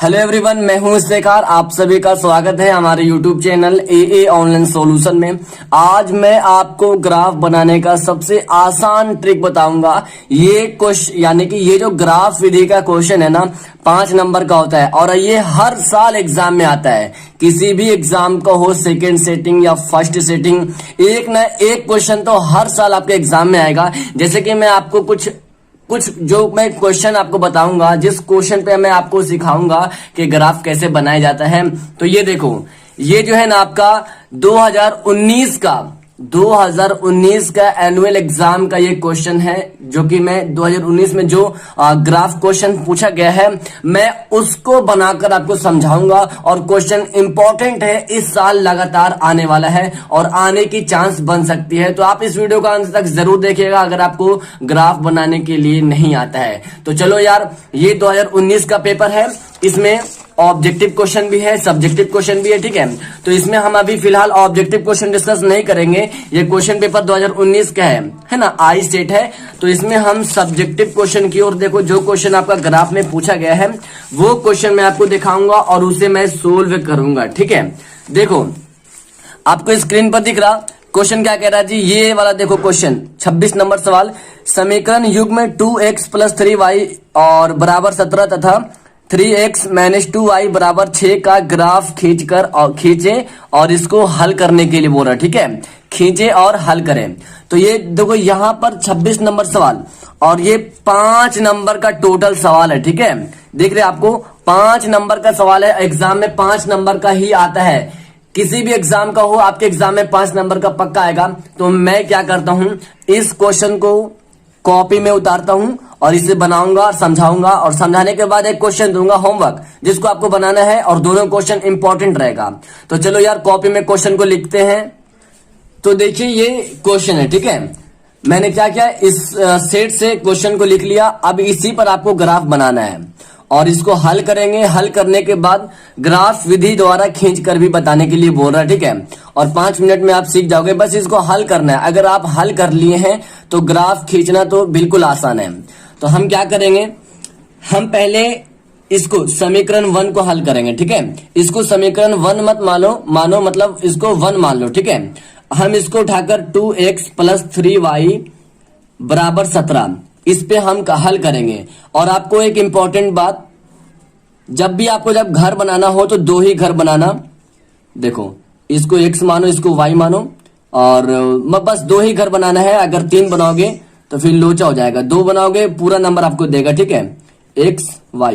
Hello everyone, मैं हूं इफ्तेखार। आप सभी का स्वागत है हमारे यूट्यूब चैनल ए ऑनलाइन सॉल्यूशन में। आज मैं आपको ग्राफ बनाने का सबसे आसान ट्रिक बताऊंगा। ये क्वेश्चन यानी कि ये जो ग्राफ विधि का क्वेश्चन है ना, 5 नंबर का होता है और ये हर साल एग्जाम में आता है। किसी भी एग्जाम का हो, सेकेंड सेटिंग या फर्स्ट सेटिंग, एक न एक क्वेश्चन तो हर साल आपके एग्जाम में आएगा। जैसे कि मैं आपको कुछ जो मैं क्वेश्चन आपको बताऊंगा, जिस क्वेश्चन पे मैं आपको सिखाऊंगा कि ग्राफ कैसे बनाया जाता है। तो ये देखो, ये जो है ना आपका 2019 का एनुअल एग्जाम का ये क्वेश्चन है, जो कि मैं 2019 में जो ग्राफ क्वेश्चन पूछा गया है, मैं उसको बनाकर आपको समझाऊंगा। और क्वेश्चन इंपॉर्टेंट है, इस साल लगातार आने वाला है और आने की चांस बन सकती है। तो आप इस वीडियो का अंत तक जरूर देखिएगा अगर आपको ग्राफ बनाने के लिए नहीं आता है। तो चलो यार, ये 2019 का पेपर है, इसमें ऑब्जेक्टिव क्वेश्चन भी है, सब्जेक्टिव क्वेश्चन भी है, ठीक है। तो इसमें हम अभी फिलहाल ऑब्जेक्टिव क्वेश्चन डिस्कस नहीं करेंगे। ये क्वेश्चन पेपर 2019 का है ना, आई सेट है। तो इसमें हम सब्जेक्टिव क्वेश्चन की ओर देखो, जो क्वेश्चन आपका ग्राफ में पूछा गया है वो क्वेश्चन मैं आपको दिखाऊंगा और उसे मैं सोल्व करूंगा, ठीक है। देखो, आपको स्क्रीन पर दिख रहा क्वेश्चन क्या कह रहा है जी, ये वाला देखो क्वेश्चन 26 नंबर सवाल। समीकरण युग्म 2x + 3y और बराबर 17 तथा 3x - 2y बराबर 6 का ग्राफ खींचे और इसको हल करने के लिए बोल रहा है, ठीक है। खींचे और हल करें। तो ये देखो, यहां पर 26 नंबर सवाल और ये 5 नंबर का टोटल सवाल है, ठीक है। देख रहे आपको, 5 नंबर का सवाल है। एग्जाम में 5 नंबर का ही आता है, किसी भी एग्जाम का हो, आपके एग्जाम में 5 नंबर का पक्का आएगा। तो मैं क्या करता हूं, इस क्वेश्चन को कॉपी में उतारता हूं और इसे बनाऊंगा और समझाऊंगा, और समझाने के बाद एक क्वेश्चन दूंगा होमवर्क, जिसको आपको बनाना है, और दोनों क्वेश्चन इंपॉर्टेंट रहेगा। तो चलो यार, कॉपी में क्वेश्चन को लिखते हैं। तो देखिए, ये क्वेश्चन है, ठीक है। मैंने क्या किया, इस सेट से क्वेश्चन को लिख लिया। अब इसी पर आपको ग्राफ बनाना है और इसको हल करेंगे। हल करने के बाद ग्राफ विधि द्वारा खींच कर भी बताने के लिए बोल रहा है, ठीक है। और 5 मिनट में आप सीख जाओगे, बस इसको हल करना है। अगर आप हल कर लिए हैं तो ग्राफ खींचना तो बिल्कुल आसान है। तो हम क्या करेंगे, हम पहले इसको समीकरण 1 को हल करेंगे, ठीक है। इसको समीकरण 1 मत मानो मतलब इसको 1 मान लो, ठीक है। हम इसको उठाकर 2x + 3y बराबर 17, इस पे हम हल करेंगे। और आपको एक इंपॉर्टेंट बात, जब घर बनाना हो तो 2 ही घर बनाना। देखो, इसको x मानो, इसको y मानो, और बस 2 ही घर बनाना है। अगर 3 बनाओगे तो फिर लोचा हो जाएगा। 2 बनाओगे पूरा नंबर आपको देगा, ठीक है। x y,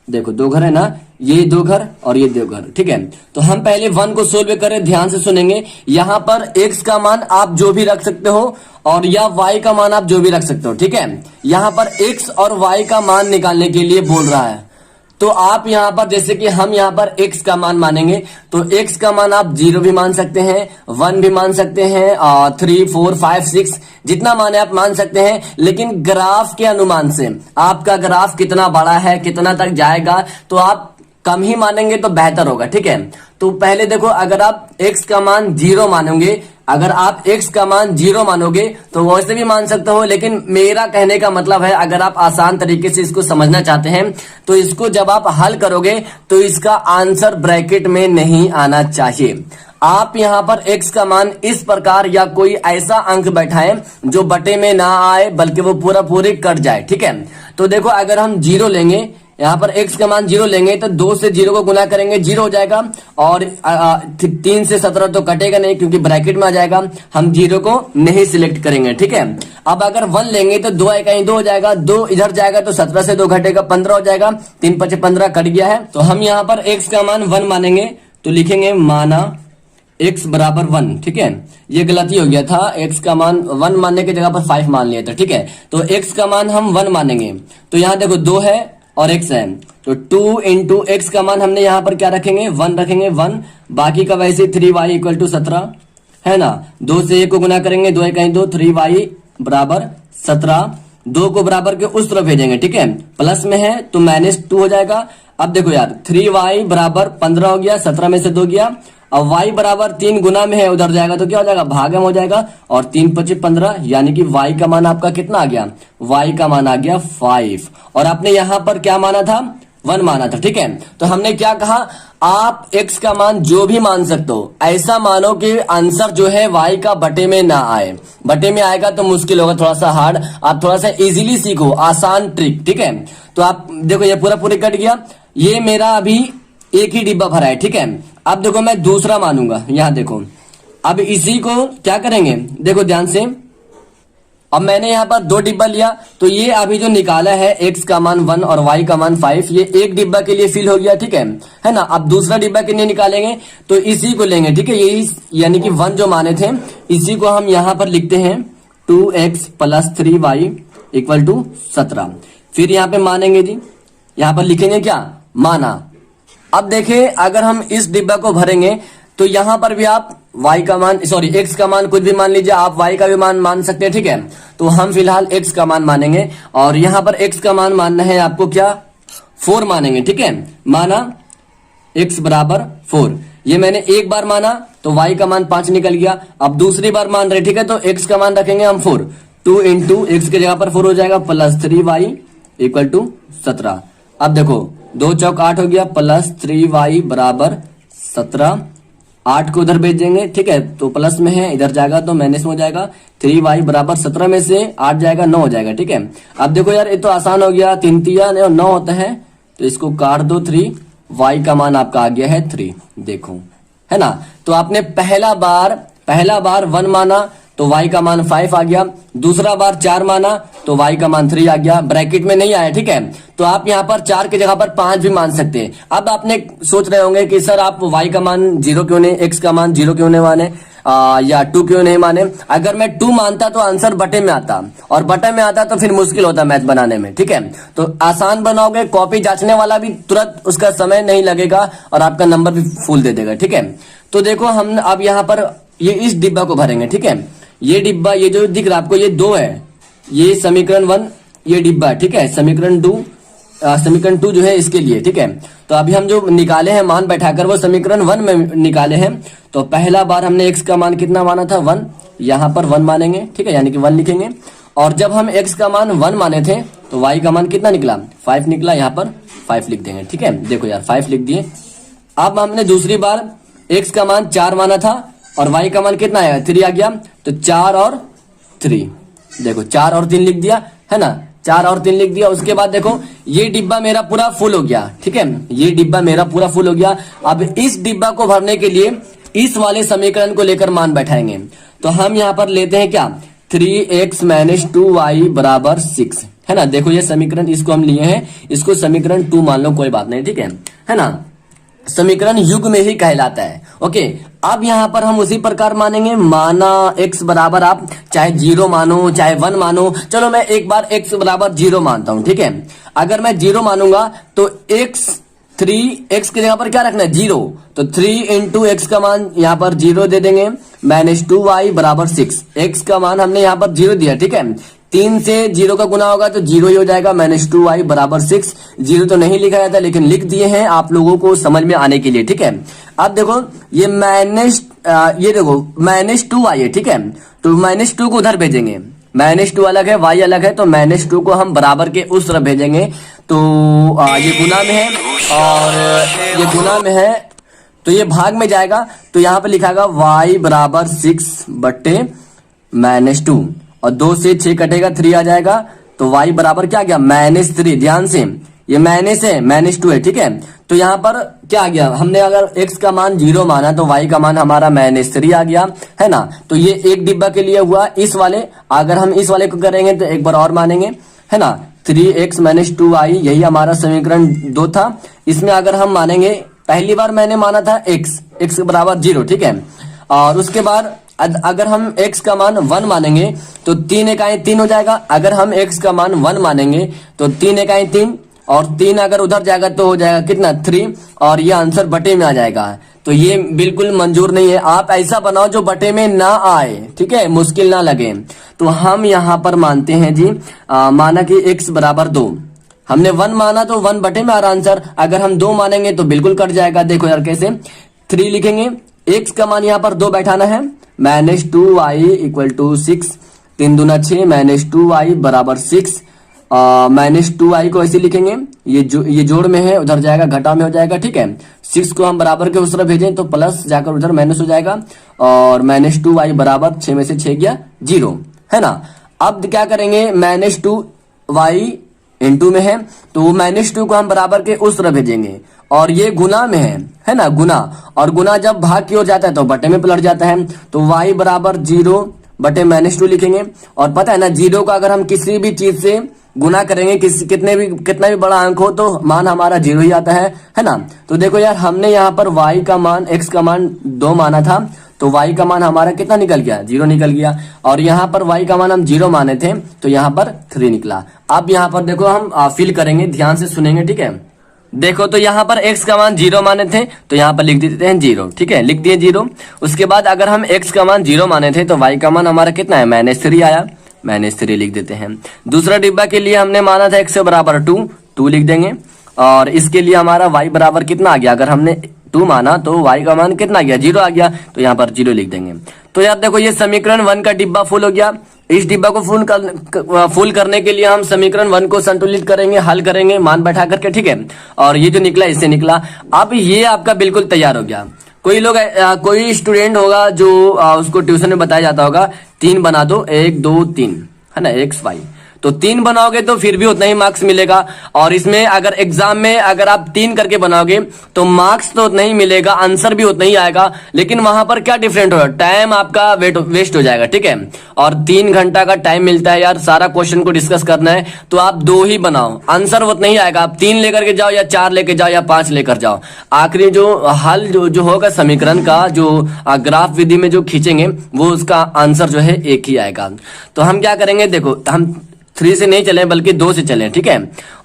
देखो 2 घर है ना, ये 2 घर और ये 2 घर, ठीक है। तो हम पहले 1 को सोल्व करें, ध्यान से सुनेंगे। यहां पर x का मान आप जो भी रख सकते हो और या y का मान आप जो भी रख सकते हो, ठीक है। यहां पर x और y का मान निकालने के लिए बोल रहा है। तो आप यहां पर, जैसे कि हम यहां पर x का मान मानेंगे, तो x का मान आप 0 भी मान सकते हैं, 1 भी मान सकते हैं, 3 4 5 6 जितना माने आप मान सकते हैं। लेकिन ग्राफ के अनुमान से आपका ग्राफ कितना बड़ा है, कितना तक जाएगा, तो आप कम ही मानेंगे तो बेहतर होगा, ठीक है। तो पहले देखो, अगर आप x का मान 0 मानोगे, अगर आप x का मान 0 मानोगे तो वैसे भी मान सकते हो। लेकिन मेरा कहने का मतलब है, अगर आप आसान तरीके से इसको समझना चाहते हैं तो इसको जब आप हल करोगे तो इसका आंसर ब्रैकेट में नहीं आना चाहिए। आप यहां पर x का मान इस प्रकार या कोई ऐसा अंक बैठाएं जो बटे में ना आए, बल्कि वो पूरी कट जाए, ठीक है। तो देखो, अगर हम 0 लेंगे, यहाँ पर x का मान 0 लेंगे तो 2 से 0 को गुना करेंगे, 0 हो जाएगा। और 3 से 17 तो कटेगा नहीं क्योंकि ब्रैकेट में आ जाएगा। हम 0 को नहीं सिलेक्ट करेंगे, ठीक है। अब अगर 1 लेंगे तो 2 कहीं 2 हो जाएगा, 2 इधर जाएगा तो 17 से 2 घटेगा, 15 हो जाएगा। 3 5 15 कट गया है। तो हम यहाँ पर x का मान 1 मानेंगे, तो लिखेंगे माना x बराबर 1, ठीक है। ये गलती हो गया था, x का मान 1 मानने की जगह पर 5 मान लिया था, ठीक है। तो x का मान हम 1 मानेंगे। तो यहाँ देखो 2 है और x है, तो 2 × x का मान हमने यहाँ पर क्या रखेंगे, 1 रखेंगे, 1। बाकी का वैसे 3y = 17 है ना। 2 से 1 को गुना करेंगे, 2 कहीं 2, 3y बराबर 17। 2 को बराबर के उस तरफ भेजेंगे, ठीक है। प्लस में है तो -2 हो जाएगा। अब देखो यार, 3y बराबर 15 हो गया, 17 में से 2 गया। अब y बराबर 3 गुना में है, उधर जाएगा तो क्या हो जाएगा, भागम हो जाएगा। और 3 × 5 = 15, यानी कि y का मान आपका कितना आ गया, y का मान आ गया 5। और आपने यहां पर क्या माना था, 1 माना था, ठीक है। तो हमने क्या कहा, आप x का मान जो भी मान सकते हो, ऐसा मानो कि आंसर जो है y का बटे में ना आए। बटे में आएगा तो मुश्किल होगा, थोड़ा सा हार्ड। आप थोड़ा सा इजीली सीखो, आसान ट्रिक, ठीक है। तो आप देखो ये पूरा कट गया, ये मेरा अभी एक ही डिब्बा भरा है, ठीक है। अब देखो मैं दूसरा मानूंगा, यहां देखो। अब इसी को क्या करेंगे, देखो ध्यान से। अब मैंने यहाँ पर 2 डिब्बा लिया, तो ये अभी जो निकाला है x का मान 1 और y का मान 5, ये एक डिब्बा के लिए फिल हो गया, ठीक है ना। अब दूसरा डिब्बा के लिए निकालेंगे तो इसी को लेंगे, ठीक है। यही यानी कि 1 जो माने थे, इसी को हम यहाँ पर लिखते हैं 2x + 3y = 17। फिर यहाँ पे मानेंगे जी, यहाँ पर लिखेंगे क्या, माना। अब देखें, अगर हम इस डिब्बा को भरेंगे तो यहां पर भी आप y का मान, सॉरी x का मान कुछ भी मान लीजिए, आप y का भी मान सकते हैं, ठीक है। तो हम फिलहाल x का मान मानेंगे, और यहां पर x का मान मानना है आपको क्या, 4 मानेंगे, ठीक है। माना x = 4। ये मैंने एक बार माना तो y का मान 5 निकल गया। अब दूसरी बार मान रहे, ठीक है, तो x का मान रखेंगे हम 4। 2 × x की जगह पर 4 हो जाएगा, +3y = 17। अब देखो 2 चौक 8 हो गया, +3y = 17। 8 को उधर भेज देंगे, ठीक है, तो प्लस में है, इधर जाएगा तो माइनस में हो जाएगा। 3y = 17 में से 8 जाएगा, 9 हो जाएगा, ठीक है। अब देखो यार, ये तो आसान हो गया, 3 तिया 9 होता है, तो इसको काट दो 3, y का मान आपका आ गया है 3, देखो, है ना। तो आपने पहला बार 1 माना तो y का मान 5 आ गया, दूसरा बार 4 माना तो y का मान 3 आ गया, ब्रैकेट में नहीं आया, ठीक है। तो आप यहाँ पर 4 की जगह पर 5 भी मान सकते हैं। अब आपने सोच रहे होंगे कि सर आप y का मान 0 क्यों नहीं, x का मान 0 क्यों नहीं माने, या 2 क्यों नहीं माने। अगर मैं 2 मानता तो आंसर बटे में आता, और बटे में आता तो फिर मुश्किल होता मैथ बनाने में, ठीक है। तो आसान बनाओगे, कॉपी जांचने वाला भी तुरंत उसका समय नहीं लगेगा और आपका नंबर भी फुल दे देगा, ठीक है। तो देखो हम अब यहाँ पर ये इस डिब्बा को भरेंगे, ठीक है। ये डिब्बा, ये जो दिख रहा है आपको, ये 2 है, ये समीकरण 1 ये डिब्बा, ठीक है। समीकरण 2 जो है इसके लिए, ठीक है। तो अभी हम जो निकाले हैं मान बैठाकर, वो समीकरण 1 में निकाले हैं। तो पहला बार हमने x का मान कितना माना था, 1, यहाँ पर 1 मानेंगे, ठीक है, यानी कि 1 लिखेंगे। और जब हम x का मान 1 माने थे तो y का मान कितना निकला, 5 निकला, यहाँ पर 5 लिख देंगे, ठीक है। देखो यार 5 लिख दिए। अब हमने दूसरी बार x का मान 4 माना था और y का मान कितना आया, 3 आ गया, तो 4 और 3, देखो 4 और 3 लिख दिया, है ना, 4 और 3 लिख दिया। उसके बाद देखो ये डिब्बा मेरा पूरा फुल हो गया, ठीक है, ये डिब्बा मेरा पूरा फुल हो गया। अब इस डिब्बा को भरने के लिए इस वाले समीकरण को लेकर मान बैठाएंगे। तो हम यहाँ पर लेते हैं क्या, 3x - 2y = 6, है ना। देखो ये समीकरण, इसको हम लिए हैं, इसको समीकरण 2 मान लो, कोई बात नहीं, ठीक है ना। समीकरण युग में ही कहलाता है, ओके। अब यहाँ पर हम उसी प्रकार मानेंगे, माना x बराबर, आप चाहे 0 मानो चाहे 1 मानो, चलो मैं एक बार x = 0 मानता हूं, ठीक है। अगर मैं 0 मानूंगा तो x की जगह पर क्या रखना है, 0, तो 3 × x का मान यहाँ पर 0 दे देंगे, -2y = 6। x का मान हमने यहाँ पर 0 दिया, ठीक है। 3 से 0 का गुना होगा तो 0 ही हो जाएगा, -2y = 6। 0 तो नहीं लिखा जाता, लेकिन लिख दिए हैं आप लोगों को समझ में आने के लिए, ठीक है। अब देखो ये ये देखो -2y है, ठीक है। तो -2 को उधर भेजेंगे, -2 अलग है, y अलग है, तो -2 को हम बराबर के उस तरफ भेजेंगे। तो ये गुना में है और ये गुना में है, तो ये भाग में जाएगा, तो यहाँ पे लिखागा y = 6 बट्टे -2, और 2 से 6 कटेगा, 3 आ जाएगा, तो y बराबर क्या गया, -3। ध्यान से, ये माइनस है, -2 है, ठीक है। तो यहाँ पर क्या आ गया, हमने अगर x का मान 0 माना तो y का मान हमारा -3 आ गया, है ना। तो ये एक डिब्बा के लिए हुआ। इस वाले, अगर हम इस वाले को करेंगे तो एक बार और मानेंगे, है ना, 3x - 2y, यही हमारा समीकरण 2 था। इसमें अगर हम मानेंगे, पहली बार मैंने माना था x = 0, ठीक है। और उसके बाद अगर हम x का मान 1 मानेंगे तो 3 इकाई 3 हो जाएगा। अगर हम x का मान 1 मानेंगे तो 3 इकाई 3, और 3 अगर उधर जाएगा तो हो जाएगा कितना, 3, और ये आंसर बटे में आ जाएगा। तो ये बिल्कुल मंजूर नहीं है। आप ऐसा बनाओ जो बटे में ना आए, ठीक है, मुश्किल ना लगे। तो हम यहाँ पर मानते हैं जी, माना कि x = 2। हमने 1 माना तो 1 बटे में आ रहा आंसर। अगर हम 2 मानेंगे तो बिल्कुल कट जाएगा। देखो यार कैसे, 3 लिखेंगे, x का मान यहाँ पर 2 बैठाना है, -2y = 6, 3 दूना 6, -2y = 6, -2i को ऐसे लिखेंगे, ये जोड़ में है, उधर जाएगा घटा में हो जाएगा, ठीक है। 6 को हम बराबर के उस तरफ भेजें तो प्लस जाकर उधर माइनस हो जाएगा, और -2i बराबर 6 में से 6 गया 0, है ना। अब क्या करेंगे, -2y इंटू में है तो -2 को हम बराबर के उस तरफ भेजेंगे, और ये गुना में है ना, गुना, और गुना जब भाग की ओर जाता है तो बटे में पलट जाता है, तो y बराबर 0 बटे -2 लिखेंगे। और पता है ना, 0 का अगर हम किसी भी चीज से गुना करेंगे, कितना भी बड़ा अंक हो तो मान हमारा 0 ही आता है ना। तो देखो यार, हमने यहाँ पर y का मान, x का मान 2 माना था, तो y का मान हमारा कितना निकल गया, 0 निकल गया, और यहाँ पर y का मान हम 0 माने थे तो यहाँ पर 3 निकला। अब यहाँ पर देखो हम फिल करेंगे, ध्यान से सुनेंगे, ठीक है। देखो तो यहाँ पर x का मान 0 माने थे तो यहाँ पर लिख देते हैं 0, ठीक है, लिख दिए 0। उसके बाद अगर हम x का मान 0 माने थे तो y का मान हमारा कितना है, -3 आया, -3 लिख देते हैं। दूसरा डिब्बा के लिए हमने माना था x से बराबर 2 लिख देंगे, और इसके लिए हमारा y बराबर कितना आ गया, अगर हमने 2 माना तो y का मान कितना आ गया, 0 आ गया, तो यहाँ पर 0 लिख देंगे। तो यार देखो, ये समीकरण 1 का डिब्बा फुल हो गया। इस डिब्बा को फुल करने के लिए हम समीकरण 1 को संतुलित करेंगे, हल करेंगे मान बैठा करके, ठीक है। और ये जो निकला इससे निकला। अब ये आपका बिल्कुल तैयार हो गया। कोई स्टूडेंट होगा जो उसको ट्यूशन में बताया जाता होगा, 3 बना दो, 1 2 3, है ना, x y, तो 3 बनाओगे तो फिर भी उतना ही मार्क्स मिलेगा। और इसमें अगर एग्जाम में अगर आप 3 करके बनाओगे तो मार्क्स तो उतना ही मिलेगा, आंसर भी उतना ही आएगा, लेकिन वहां पर क्या डिफरेंट होगा, टाइम आपका वेस्ट हो जाएगा, ठीक है। और 3 घंटा का टाइम मिलता है यार, सारा क्वेश्चन को डिस्कस करना है, तो आप 2 ही बनाओ, आंसर उतना ही आएगा। आप 3 लेकर के जाओ या 4 लेकर जाओ या 5 लेकर जाओ, आखिरी जो हल जो होगा समीकरण का, जो ग्राफ विधि में जो खींचेंगे वो उसका आंसर जो है एक ही आएगा। तो हम क्या करेंगे, देखो हम 3 से नहीं चले बल्कि 2 से चले, ठीक है।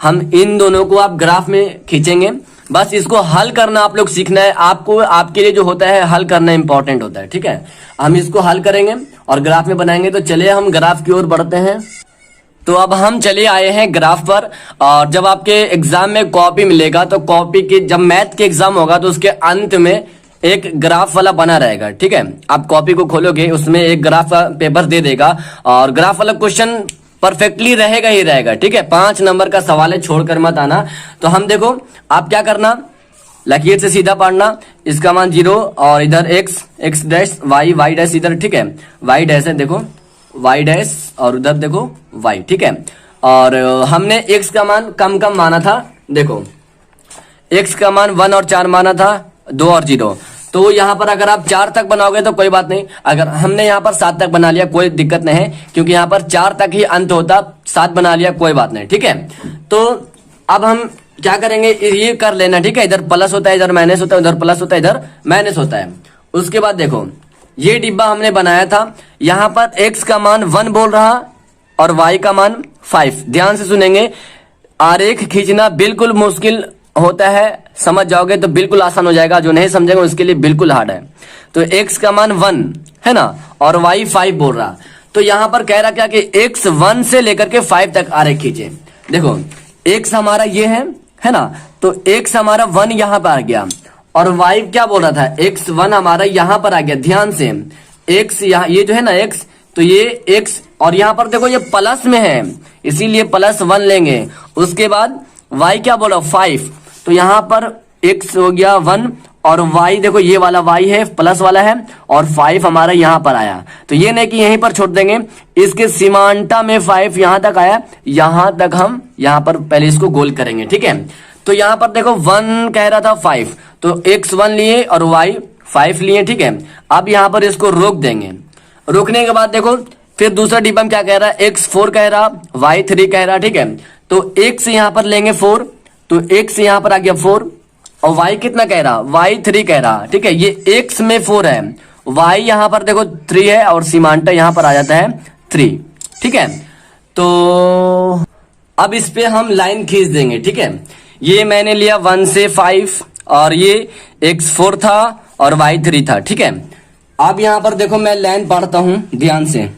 हम इन दोनों को आप ग्राफ में खींचेंगे, बस इसको हल करना आप लोग सीखना है। आपको, आपके लिए जो होता है हल करना इंपॉर्टेंट होता है, ठीक है। हम इसको हल करेंगे और ग्राफ में बनाएंगे। तो चलिए हम ग्राफ की ओर बढ़ते हैं। तो अब हम चले आए हैं ग्राफ पर, और जब आपके एग्जाम में कॉपी मिलेगा तो कॉपी की, जब मैथ के एग्जाम होगा तो उसके अंत में एक ग्राफ वाला बना रहेगा, ठीक है। आप कॉपी को खोलोगे, उसमें एक ग्राफ का पेपर दे देगा, और ग्राफ वाला क्वेश्चन परफेक्टली रहेगा ही रहेगा, ठीक है। 5 नंबर का सवाल है, छोड़कर मत आना। तो हम देखो, आप क्या करना, लकीर से सीधा पढ़ना, इसका मान 0 और इधर x डैश y डैश इधर, ठीक है, y डैश है, देखो y डैश, और उधर देखो y, ठीक है। और हमने x का मान कम माना था, देखो x का मान 1 और 4 माना था, 2 और 0। तो यहाँ पर अगर आप 4 तक बनाओगे तो कोई बात नहीं, अगर हमने यहाँ पर 7 तक बना लिया कोई दिक्कत नहीं है, क्योंकि यहाँ पर 4 तक ही अंत होता, 7 बना लिया कोई बात नहीं, ठीक है। तो अब हम क्या करेंगे, ये कर लेना, ठीक है। इधर प्लस होता है, इधर माइनस होता है, उधर प्लस होता है, इधर माइनस होता है। उसके बाद देखो, ये डिब्बा हमने बनाया था, यहाँ पर x का मान 1 बोल रहा और y का मान 5। ध्यान से सुनेंगे, आरेख खींचना बिल्कुल मुश्किल होता है, समझ जाओगे तो बिल्कुल आसान हो जाएगा, जो नहीं समझेंगे उसके लिए बिल्कुल हार्ड है। तो x का मान 1 है ना, और y 5 बोल रहा। तो यहां पर कह रहा क्या कि x 1 से लेकर के 5 तक आरेख खींचे। देखो x हमारा ये है ना, तो x हमारा 1 यहां पर आ गया, और y क्या बोल रहा था, x 1 हमारा यहां पर आ गया। ध्यान से, x यहाँ ये जो है ना x, तो ये x, और यहां पर देखो ये प्लस में है, इसीलिए +1 लेंगे। उसके बाद y क्या बोला, 5, तो यहां पर x हो गया 1, और y देखो ये वाला y है, प्लस वाला है, और 5 हमारा यहां पर आया। तो ये नहीं कि यहीं पर छोड़ देंगे, इसके सीमांटा में 5 यहां तक आया, यहां तक हम यहां पर पहले इसको गोल करेंगे, ठीक है। तो यहां पर देखो 1 कह रहा था 5, तो x 1 लिए और y 5 लिए, ठीक है। अब यहां पर इसको रोक देंगे। रोकने के बाद देखो फिर दूसरा डिब्बा में क्या कह रहा है, x 4 कह रहा, y 3 कह रहा, ठीक है। तो x यहां पर लेंगे 4, तो x यहां पर आ गया 4, और y कितना कह रहा, y 3 कह रहा, ठीक है। ये x में 4 है, y यहां पर देखो 3 है, और सीमांटा यहां पर आ जाता है 3, ठीक है। तो अब इस पे हम लाइन खींच देंगे, ठीक है। ये मैंने लिया 1 से 5, और ये x 4 था और y 3 था, ठीक है। अब यहां पर देखो मैं लाइन पढ़ता हूं, ध्यान से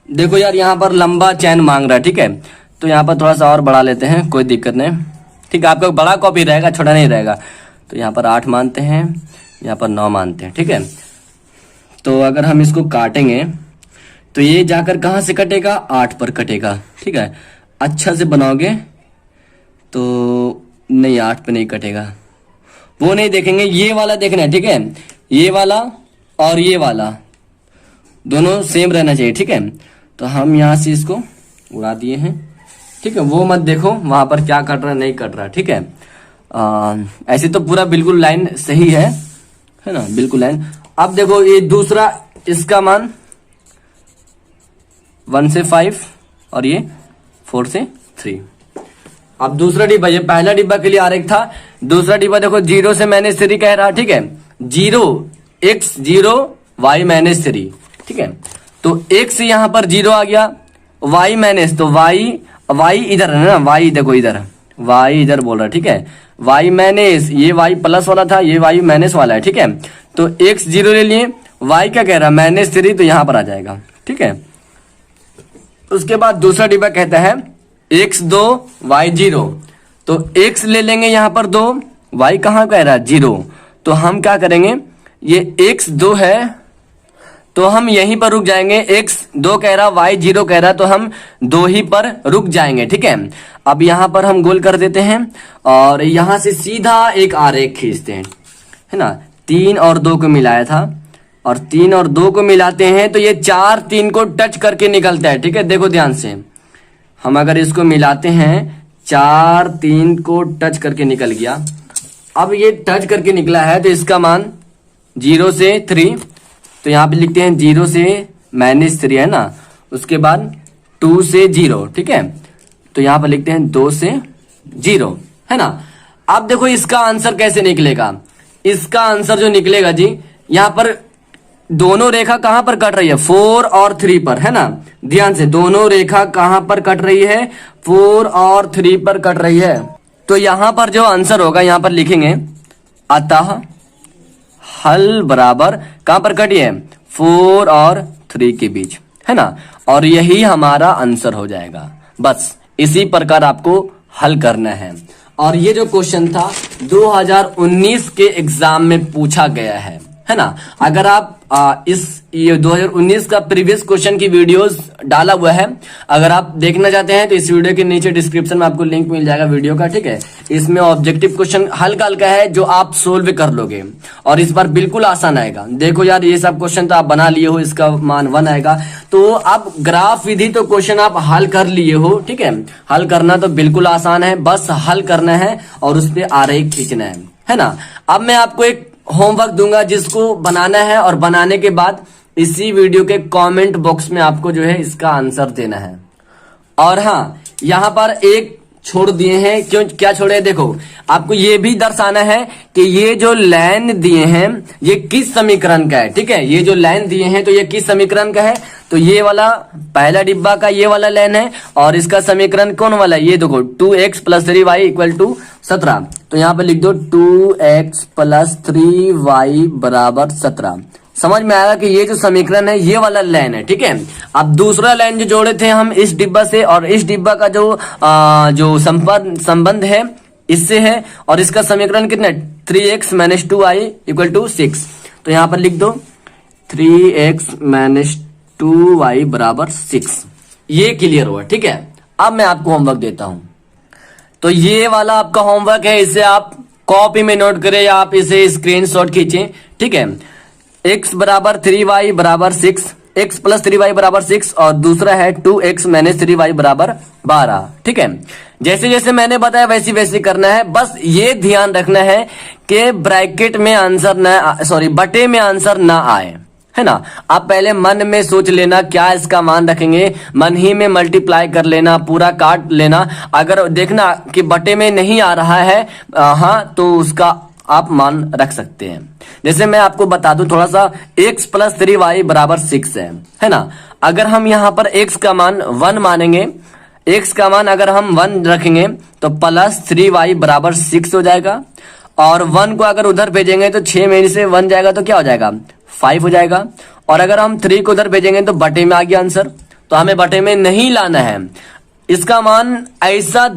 देखो यार, यहां पर लंबा चैन मांग रहा है, ठीक है। तो यहाँ पर थोड़ा सा और बढ़ा लेते हैं, कोई दिक्कत नहीं, ठीक है। आपका बड़ा कॉपी रहेगा, छोटा नहीं रहेगा। तो यहाँ पर 8 मानते हैं, यहाँ पर 9 मानते हैं, ठीक है। तो अगर हम इसको काटेंगे तो ये जाकर कहाँ से कटेगा, 8 पर कटेगा, ठीक। ठीक है, अच्छा से बनाओगे तो नहीं 8 पे नहीं कटेगा, वो नहीं देखेंगे, ये वाला देखना है, ठीक है, ये वाला और ये वाला दोनों सेम रहना चाहिए, ठीक है। तो हम यहाँ से इसको उड़ा दिए हैं, ठीक है, वो मत देखो वहां पर क्या कट रहा नहीं कट रहा, ठीक है। ऐसे तो पूरा बिल्कुल लाइन सही है ना, बिल्कुल लाइन। अब देखो ये दूसरा, इसका मान 1 से 5 और ये 4 से 3। अब दूसरा डिब्बा, ये पहला डिब्बा के लिए आरेख था, दूसरा डिब्बा देखो 0 से -3 कह रहा, ठीक है, 0 x 0 y -3, ठीक है। तो x यहां पर 0 आ गया, y माइनस, तो y इधर है ना, y देखो इधर, y इधर बोल रहा है, ठीक है, y माइनस, ये y प्लस वाला था, ये y माइनस वाला है, ठीक है। तो x 0 ले लिए, y क्या कह रहा है -3, तो यहां पर आ जाएगा, ठीक है। उसके बाद दूसरा डिब्बा कहता है x 2 y 0, तो x ले लेंगे यहां पर 2, y कहां कह रहा है 0, तो हम क्या करेंगे, ये x 2 है तो हम यहीं पर रुक जाएंगे, x 2 कह रहा, y 0 कह रहा, तो हम 2 ही पर रुक जाएंगे, ठीक है। अब यहां पर हम गोल कर देते हैं और यहां से सीधा एक आरेख खींचते हैं, है ना। 3 और 2 को मिलाया था और 3 और 2 को मिलाते हैं तो ये 4 3 को टच करके निकलता है, ठीक है। देखो ध्यान से, हम अगर इसको मिलाते हैं 4 3 को टच करके निकल गया। अब ये टच करके निकला है तो इसका मान 0 से 3, तो यहाँ पे लिखते हैं 0 से -3 है ना, उसके बाद 2 से 0, ठीक है, तो यहाँ पर लिखते हैं 2 से 0, है ना। अब देखो इसका आंसर कैसे निकलेगा, इसका आंसर जो निकलेगा जी, यहाँ पर दोनों रेखा कहां पर कट रही है, 4 और 3 पर, है ना। ध्यान से, दोनों रेखा कहां पर कट रही है, 4 और 3 पर कट रही है। तो यहां पर जो आंसर होगा, यहां पर लिखेंगे अतः हल बराबर कहां पर कटी है, 4 और 3 के बीच, है ना, और यही हमारा आंसर हो जाएगा। बस इसी प्रकार आपको हल करना है। और ये जो क्वेश्चन था 2019 के एग्जाम में पूछा गया है ना। अगर आप ये 2019 का प्रीवियस क्वेश्चन की वीडियोस डाला हुआ है, अगर आप देखना चाहते हैं तो इस वीडियो के नीचे डिस्क्रिप्शन में आपको लिंक मिल जाएगा वीडियो का, ठीक है। इसमें ऑब्जेक्टिव क्वेश्चन हल्का हल्का है जो आप सोल्व कर लोगे और इस बार बिल्कुल आसान आएगा। देखो यार, ये सब क्वेश्चन तो आप बना लिए हो, इसका मान 1 आएगा, तो अब ग्राफ विधि तो क्वेश्चन आप हल कर लिए हो, ठीक है। हल करना तो बिल्कुल आसान है, बस हल करना है और उस पर आरेख खींचना है ना। अब मैं आपको एक होमवर्क दूंगा जिसको बनाना है और बनाने के बाद इसी वीडियो के कमेंट बॉक्स में आपको जो है इसका आंसर देना है। और हाँ, यहाँ पर एक छोड़ दिए हैं, क्यों क्या छोड़े, देखो आपको ये भी दर्शाना है कि ये जो लाइन दिए हैं ये किस समीकरण का है, ठीक है। ये जो लाइन दिए हैं तो ये किस समीकरण का है, तो ये वाला पहला डिब्बा का ये वाला लाइन है और इसका समीकरण कौन वाला है, ये देखो 2x + 3y = 17। तो यहाँ पे लिख दो 2x + 3y = 17। समझ में आएगा कि ये जो समीकरण है ये वाला लाइन है, ठीक है। अब दूसरा लाइन जो जोड़े थे हम इस डिब्बा से, और इस डिब्बा का जो संबंध है इससे है, और इसका समीकरण कितना है 3x - 2y = 6। तो यहाँ पर लिख दो 3x - 2y = 6। ये क्लियर हुआ, ठीक है। अब मैं आपको होमवर्क देता हूं, तो ये वाला आपका होमवर्क है, इसे आप कॉपी में नोट करें या आप इसे स्क्रीनशॉट खींचें, ठीक है। x = 3y = 6, x + 3y = 6, और दूसरा है 2x - 3y = 12, ठीक है। जैसे जैसे मैंने बताया वैसे वैसे करना है, बस ये ध्यान रखना है कि ब्रैकेट में आंसर ना, सॉरी बटे में आंसर ना आए, है ना। आप पहले मन में सोच लेना क्या इसका मान रखेंगे, मन ही में मल्टीप्लाई कर लेना, पूरा काट लेना। अगर देखना कि बटे में नहीं आ रहा है हाँ, तो उसका आप मान रख सकते हैं। जैसे मैं आपको बता दूं थोड़ा सा, x + 3y = 6 है ना। अगर हम यहाँ पर x का मान 1 मानेंगे, x का मान अगर हम 1 रखेंगे तो +3y = 6 हो जाएगा, और 1 को अगर उधर भेजेंगे तो 6 में से 1 जाएगा तो क्या हो जाएगा 5 हो जाएगा, और अगर हम 3 को उधर भेजेंगे तो बटे में आ गया आंसर। तो हमें बटे में नहीं लाना है, इसका मान ऐसा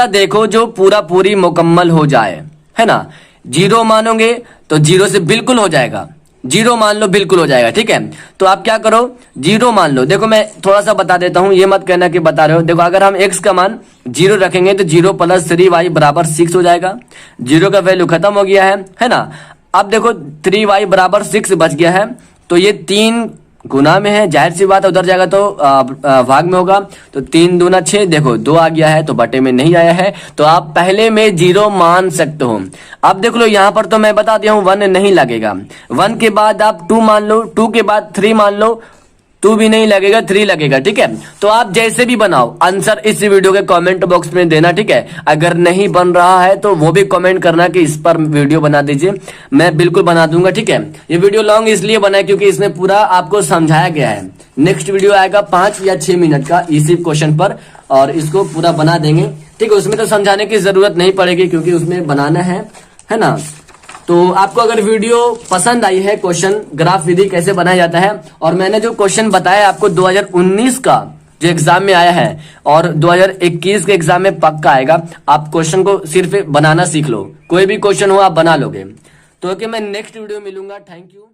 देखो जो पूरी मुकम्मल हो जाए, है ना। 0 मानोगे तो 0 से बिल्कुल हो जाएगा, जीरो मान लो, बिल्कुल हो जाएगा। ठीक है, तो आप क्या करो, जीरो मान लो। देखो मैं थोड़ा सा बता देता हूं, ये मत कहना कि बता रहे हो। देखो अगर हम x का मान जीरो रखेंगे तो 0 + 3y बराबर 6 हो जाएगा। जीरो का वैल्यू खत्म हो गया है ना। अब देखो 3y बराबर 6 बच गया है, तो ये 3 गुना में है, जाहिर सी बात है उधर जाएगा तो भाग में होगा। तो 3 दूना 6, देखो 2 आ गया है तो बटे में नहीं आया है, तो आप पहले में 0 मान सकते हो। अब देख लो यहाँ पर तो मैं बता दिया हूँ 1 नहीं लगेगा। 1 के बाद आप 2 मान लो, 2 के बाद 3 मान लो, 2 भी नहीं लगेगा, 3 लगेगा। ठीक है, तो आप जैसे भी बनाओ आंसर इस वीडियो के कमेंट बॉक्स में देना। ठीक है, अगर नहीं बन रहा है तो वो भी कमेंट करना कि इस पर वीडियो बना दीजिए, मैं बिल्कुल बना दूंगा। ठीक है, ये वीडियो लॉन्ग इसलिए बना है क्योंकि इसमें पूरा आपको समझाया गया है। नेक्स्ट वीडियो आएगा 5 या 6 मिनट का इसी क्वेश्चन पर, और इसको पूरा बना देंगे। ठीक है, उसमें तो समझाने की जरूरत नहीं पड़ेगी क्योंकि उसमें बनाना है ना। तो आपको अगर वीडियो पसंद आई है, क्वेश्चन ग्राफ विधि कैसे बनाया जाता है, और मैंने जो क्वेश्चन बताया आपको 2019 का जो एग्जाम में आया है और 2021 के एग्जाम में पक्का आएगा, आप क्वेश्चन को सिर्फ बनाना सीख लो। कोई भी क्वेश्चन हो आप बना लोगे। तो ओके, मैं नेक्स्ट वीडियो मिलूंगा। Thank you.